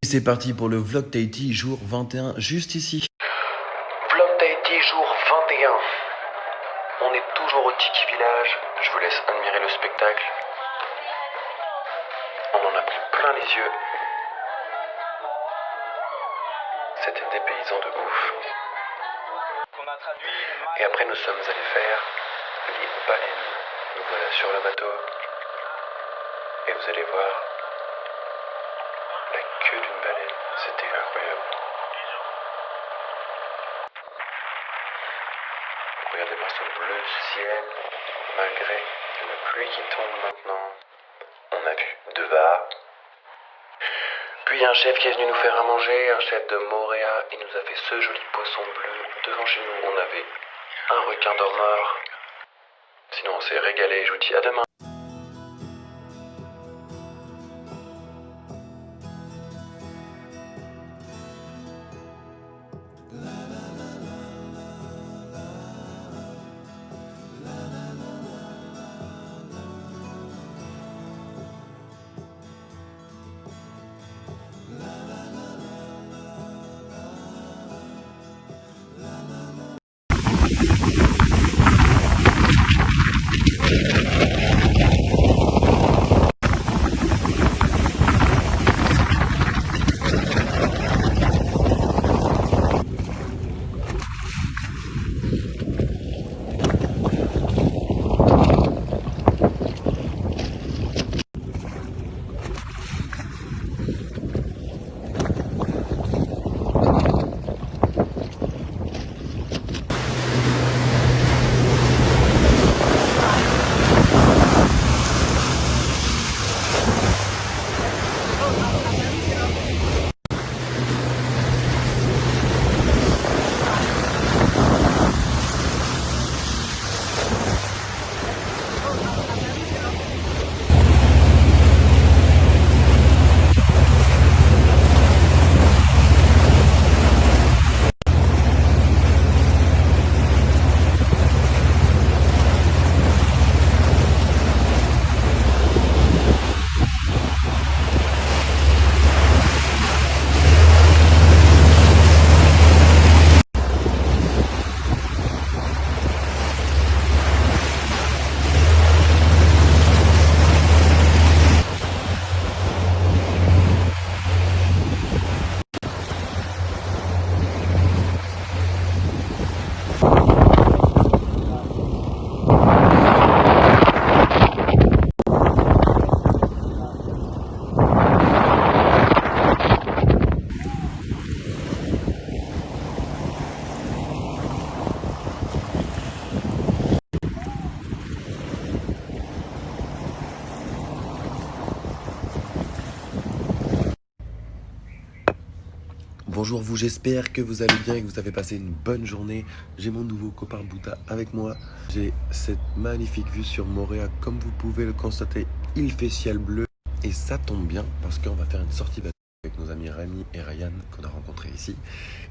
C'est parti pour le vlog Tahiti jour 21, juste ici. Vlog Tahiti jour 21. On est toujours au Tiki Village. Je vous laisse admirer le spectacle. On en a pris plein les yeux. C'était dépaysant de ouf. Et après nous sommes allés faire les baleines. Nous voilà sur le bateau. Et vous allez voir la queue d'une baleine. C'était incroyable. Regardez-moi ce bleu ciel, malgré la pluie qui tombe maintenant. On a vu deux vares. Puis un chef qui est venu nous faire à manger, un chef de Montréal, il nous a fait ce joli poisson bleu. Devant chez nous, on avait un requin dormeur. Sinon, on s'est régalé. Je vous dis à demain. Bonjour vous, j'espère que vous allez bien et que vous avez passé une bonne journée. J'ai mon nouveau copain Bouddha avec moi. J'ai cette magnifique vue sur Montréal. Comme vous pouvez le constater, il fait ciel bleu. Et ça tombe bien parce qu'on va faire une sortie bateau avec nos amis Rémi et Ryan qu'on a rencontrés ici.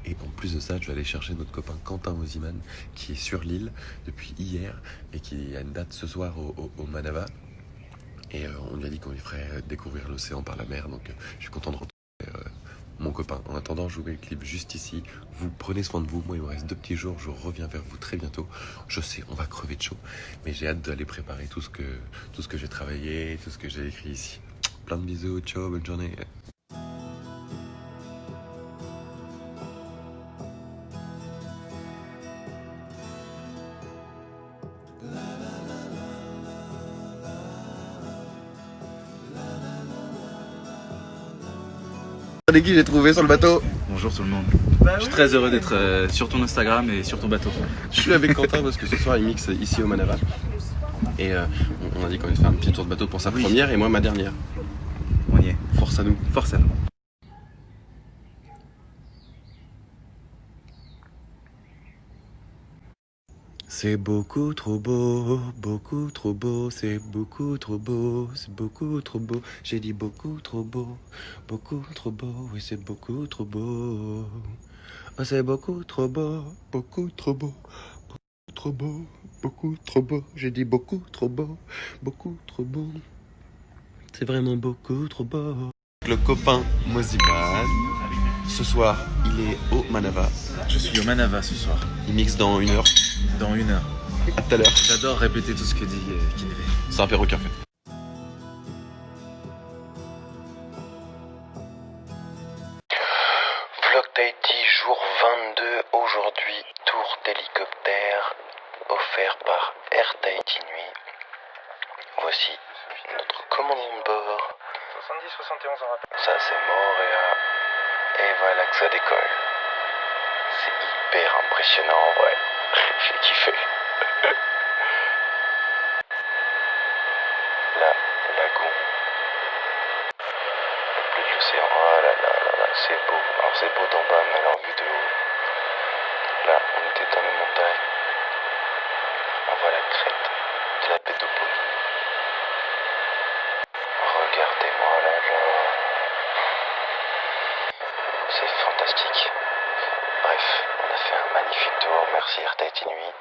Et en plus de ça, je vais aller chercher notre copain Quentin Oziman qui est sur l'île depuis hier et qui a une date ce soir au Manava. Et on lui a dit qu'on lui ferait découvrir l'océan par la mer. Donc je suis content de retrouver mon copain. En attendant, je vous mets le clip juste ici. Vous prenez soin de vous. Moi, il me reste 2 petits jours. Je reviens vers vous très bientôt. Je sais, on va crever de chaud. Mais j'ai hâte d'aller préparer tout ce que j'ai travaillé, tout ce que j'ai écrit ici. Plein de bisous. Ciao, bonne journée. Qui j'ai trouvé sur le bateau. Bonjour tout le monde. Je suis très heureux d'être sur ton Instagram et sur ton bateau. Je suis avec Quentin parce que ce soir il mixe ici au Manava. Et on a dit qu'on allait faire un petit tour de bateau pour sa première et moi ma dernière. On y est. Force à nous. Force à nous. C'est beaucoup trop beau, c'est beaucoup trop beau, c'est beaucoup trop beau. J'ai dit beaucoup trop beau, oui c'est beaucoup trop beau. Oh, c'est beaucoup trop beau, beaucoup trop beau, beaucoup trop beau, beaucoup trop beau. J'ai dit beaucoup trop beau, c'est vraiment beaucoup trop beau. Le copain Moziman, ce soir il est au Manava. Je suis au Manava ce soir. Il mixe dans 1 heure. Dans 1 heure. À tout à l'heure. J'adore répéter tout ce que dit Kinvey. C'est un perroquet en fait. Vlog Tahiti, jour 22. Aujourd'hui, tour d'hélicoptère offert par Air Tahiti Nuit. Voici notre commandant de bord. 70-71 en rappel. Ça, c'est Moorea. Et voilà que ça décolle. C'est hyper impressionnant en vrai. J'ai kiffé. La lagune. Le bleu de l'océan. Oh là là là là, c'est beau. Alors c'est beau d'en bas, mais alors vu de haut. Là, on était dans les montagnes. On voit la crête de la baie d'Oponi. Regardez-moi là, genre. C'est fantastique. Bref, on a fait un magnifique tour. Merci Air Tahiti Nuit.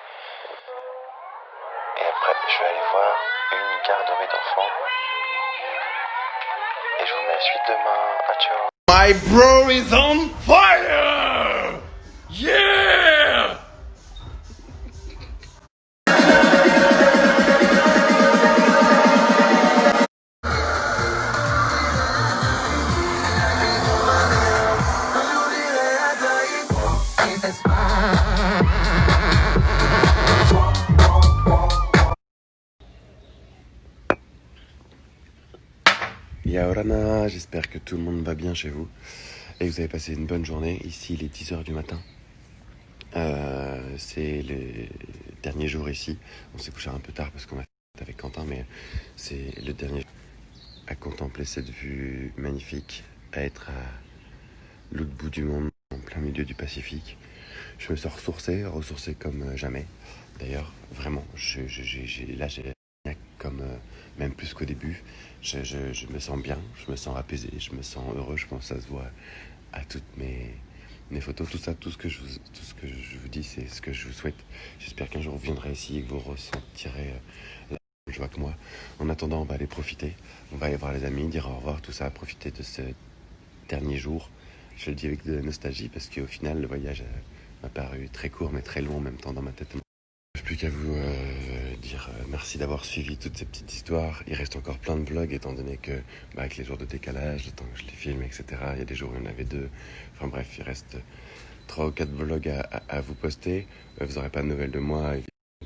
Et après, je vais aller voir une garderie d'enfants. Et je vous mets la suite demain. À ciao. My bro is on fire! Yeah! Yaorana, j'espère que tout le monde va bien chez vous et que vous avez passé une bonne journée. Ici, il est 10h du matin. C'est le dernier jour ici. On s'est couché un peu tard parce qu'on a fait avec Quentin, mais c'est le dernier jour à contempler cette vue magnifique, à être à l'autre bout du monde, en plein milieu du Pacifique. Je me suis ressourcé comme jamais. D'ailleurs, vraiment, j'ai comme même plus qu'au début. Je me sens bien, je me sens apaisé, je me sens heureux. Je pense que ça se voit à toutes mes photos, tout ça, tout ce que je vous dis, c'est ce que je vous souhaite. J'espère qu'un jour vous viendrez ici et que vous ressentirez la même joie que moi. En attendant, on va aller profiter, on va aller voir les amis, dire au revoir, tout ça, profiter de ce dernier jour. Je le dis avec de la nostalgie parce qu'au final, le voyage m'a paru très court mais très long en même temps dans ma tête. Je n'ai plus qu'à vous dire merci d'avoir suivi toutes ces petites histoires. Il reste encore plein de vlogs étant donné que avec les jours de décalage, le temps que je les filme, etc. Il y a des jours où il y en avait 2. Enfin bref, il reste 3 ou 4 vlogs à vous poster. Vous n'aurez pas de nouvelles de moi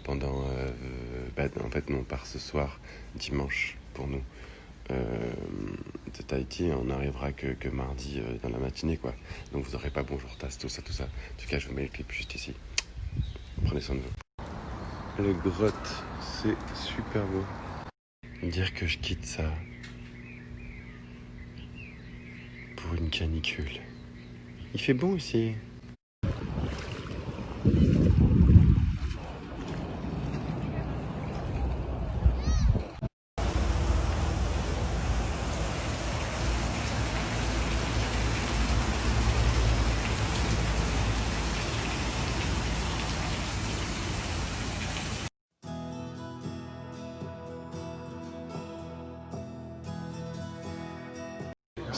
pendant... en fait, nous on part ce soir, dimanche pour nous. De Tahiti, on n'arrivera que mardi dans la matinée quoi. Donc vous n'aurez pas bonjour tasse, tout ça. En tout cas, je vous mets le clip juste ici. Prenez soin de vous. Le grotte, c'est super beau. Dire que je quitte ça pour une canicule. Il fait bon ici.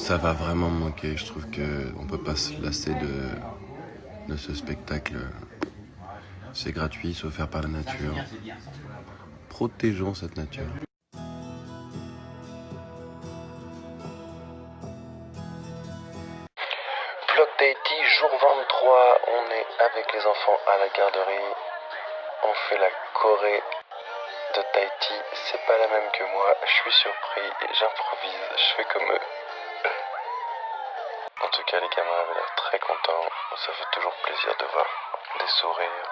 Ça va vraiment me manquer. Je trouve qu'on peut pas se lasser de ce spectacle. C'est gratuit, c'est offert par la nature. Protégeons cette nature. Vlog Tahiti, jour 23, on est avec les enfants à la garderie. On fait la choré de Tahiti. C'est pas la même que moi, je suis surpris et j'improvise, je fais comme eux. En tout cas, les gamins avaient l'air très contents. Ça fait toujours plaisir de voir des sourires.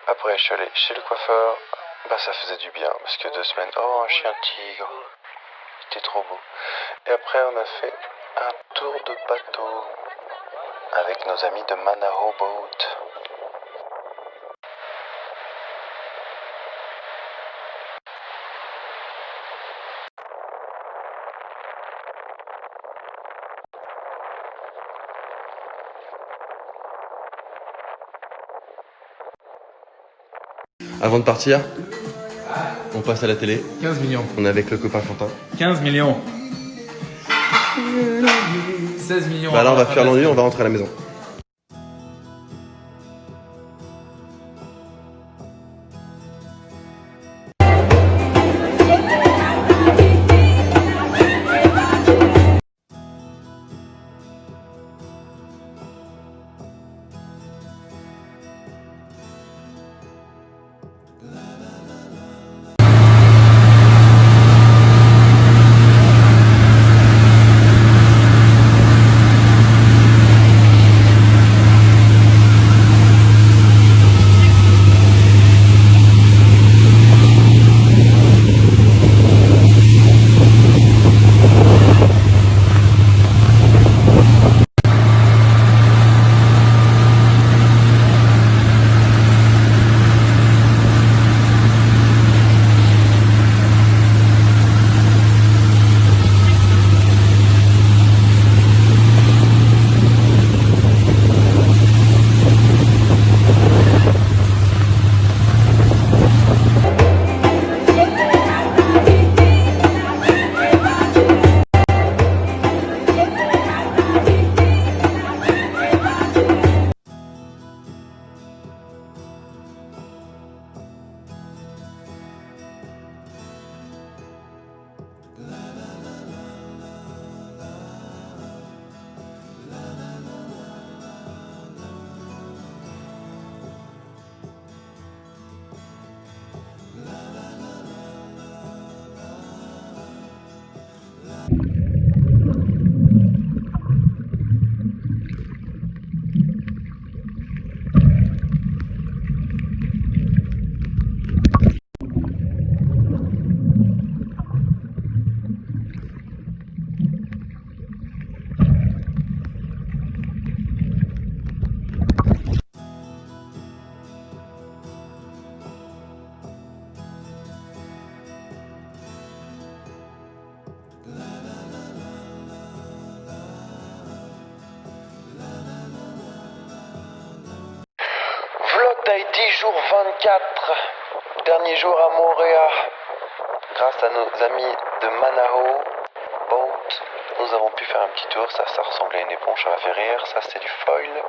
Après, je suis allé chez le coiffeur. Bah, ça faisait du bien parce que 2 semaines. Oh, un chien tigre. Il était trop beau. Et après, on a fait un tour de bateau avec nos amis de Manaho Boat. Avant de partir, on passe à la télé. 15 millions. On est avec le copain Quentin. 15 millions. 16 millions. Bah là, on va faire l'ennui, on va rentrer à la maison. Tahiti, jour 24, dernier jour à Moorea. Grâce à nos amis de Manaho Boat, nous avons pu faire un petit tour. Ça ressemblait à une éponge, ça m'a fait rire. Ça, c'est du foil.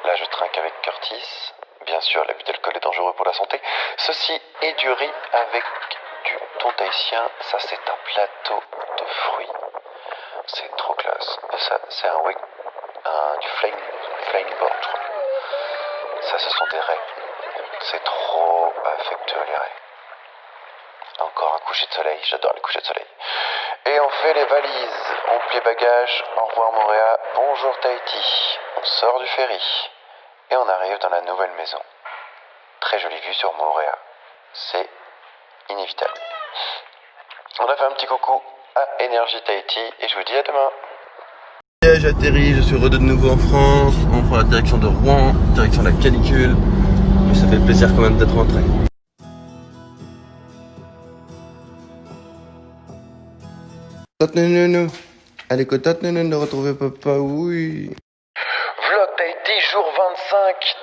Là, je trinque avec Curtis. Bien sûr, l'abus d'alcool est dangereux pour la santé. Ceci est du riz avec du thon tahitien. Ça, c'est un plateau de fruits. C'est trop classe. Et ça, c'est du flying board, je crois. Ça, ce sont des raies. C'est trop affectueux, les raies. Encore un coucher de soleil. J'adore les couchers de soleil. Et on fait les valises. On plie bagages. Au revoir, Moorea. Bonjour, Tahiti. On sort du ferry. Et on arrive dans la nouvelle maison. Très jolie vue sur Moorea. C'est inévitable. On a fait un petit coucou à Énergie Tahiti. Et je vous dis à demain. J'atterris, je suis de nouveau en France. On prend la direction de Rouen, direction de la canicule. Mais ça fait plaisir quand même d'être rentré. Allez, cotate, de retrouver papa, oui. Vlog Tahiti, jour 25.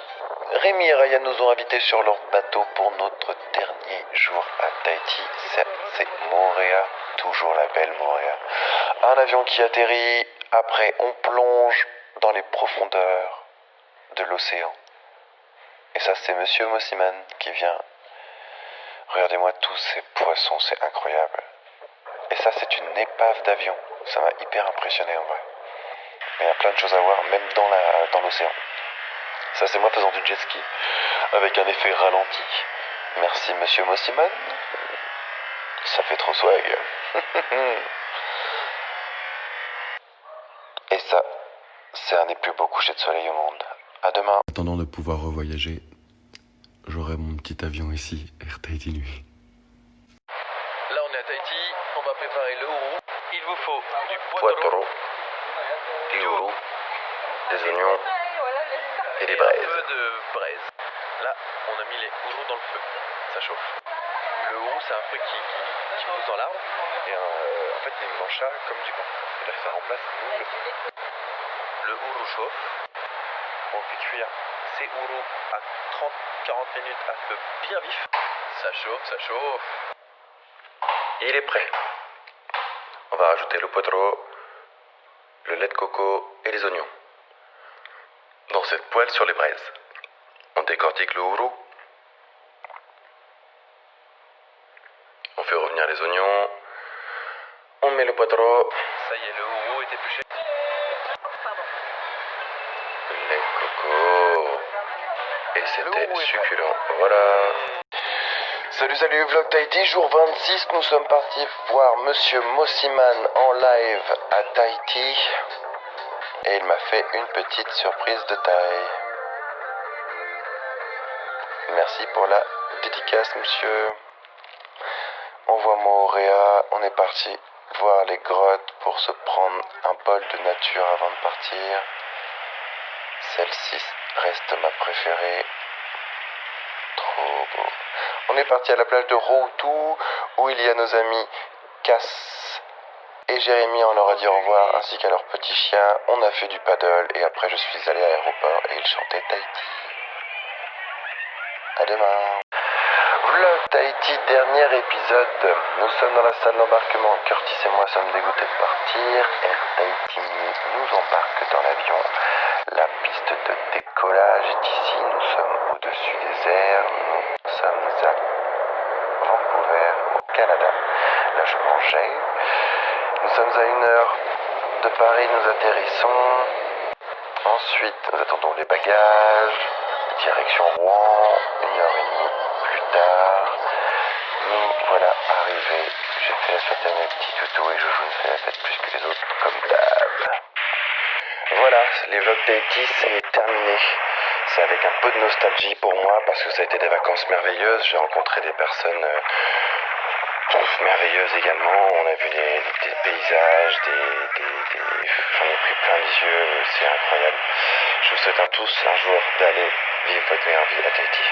Rémi et Ryan nous ont invités sur leur bateau pour notre dernier jour à Tahiti. C'est Moorea, toujours la belle Moorea. Un avion qui atterrit, après on plonge dans les profondeurs de l'océan. Et ça c'est Monsieur Mossiman qui vient. Regardez-moi tous ces poissons, c'est incroyable. Et ça c'est une épave d'avion, ça m'a hyper impressionné en vrai. Il y a plein de choses à voir, même dans l'océan. Ça c'est moi faisant du jet ski, avec un effet ralenti. Merci Monsieur Mossiman. Ça fait trop swag. Et ça, c'est un des plus beaux couchers de soleil au monde. À demain. En attendant de pouvoir revoyager, j'aurai mon petit avion ici, Air Tahiti Nuit. Là on est à Tahiti, on va préparer le ourou. Il vous faut du poitoro, des ourous, des oignons et des braises. Un peu de braise. Là, on a mis les ourous dans le feu, ça chauffe. Le ourou, c'est un fruit qui pousse dans l'arbre et en fait il mange ça comme du pain. C'est-à-dire que ça remplace nous le feu. Le ourou chauffe, on fait cuire ces ourous à 30-40 minutes à feu bien vif. Ça chauffe, ça chauffe. Il est prêt. On va rajouter le poitro, le lait de coco et les oignons. Dans cette poêle sur les braises. On décortique le ourou. On fait revenir les oignons. On met le poitro. Ça y est, le ourou est épluché. Lait de coco. Et c'était succulent. Voilà. Salut, vlog Tahiti, jour 26, nous sommes partis voir Monsieur Mossiman en live à Tahiti. Et il m'a fait une petite surprise de taille. Merci pour la dédicace, monsieur. On voit Moorea, on est parti voir les grottes pour se prendre un bol de nature avant de partir. Celle-ci reste ma préférée. Trop beau. On est parti à la plage de Routou où il y a nos amis Cass et Jérémy. On leur a dit au revoir ainsi qu'à leur petit chien. On a fait du paddle et après je suis allé à l'aéroport et ils chantaient Tahiti. À demain. Vlog Tahiti, dernier épisode. Nous sommes dans la salle d'embarquement. Curtis et moi sommes dégoûtés de partir. Air Tahiti nous embarque dans l'avion. La piste de décollage est ici. Nous sommes au-dessus des airs. Nous sommes à Vancouver, au Canada. Là, je mangeais. Nous sommes à 1 heure de Paris. Nous atterrissons. Ensuite, nous attendons les bagages. Direction Rouen. 1h30 plus tard. Nous voilà arrivés. J'ai fait la fête à mes petits toutous et Jojo ne fait la fête plus que les autres, comme d'hab. Voilà, les vlogs Tahiti, c'est terminé. C'est avec un peu de nostalgie pour moi parce que ça a été des vacances merveilleuses. J'ai rencontré des personnes merveilleuses également. On a vu des paysages, j'en ai pris plein les yeux. C'est incroyable. Je vous souhaite à tous un jour d'aller vivre votre meilleure vie à Tahiti.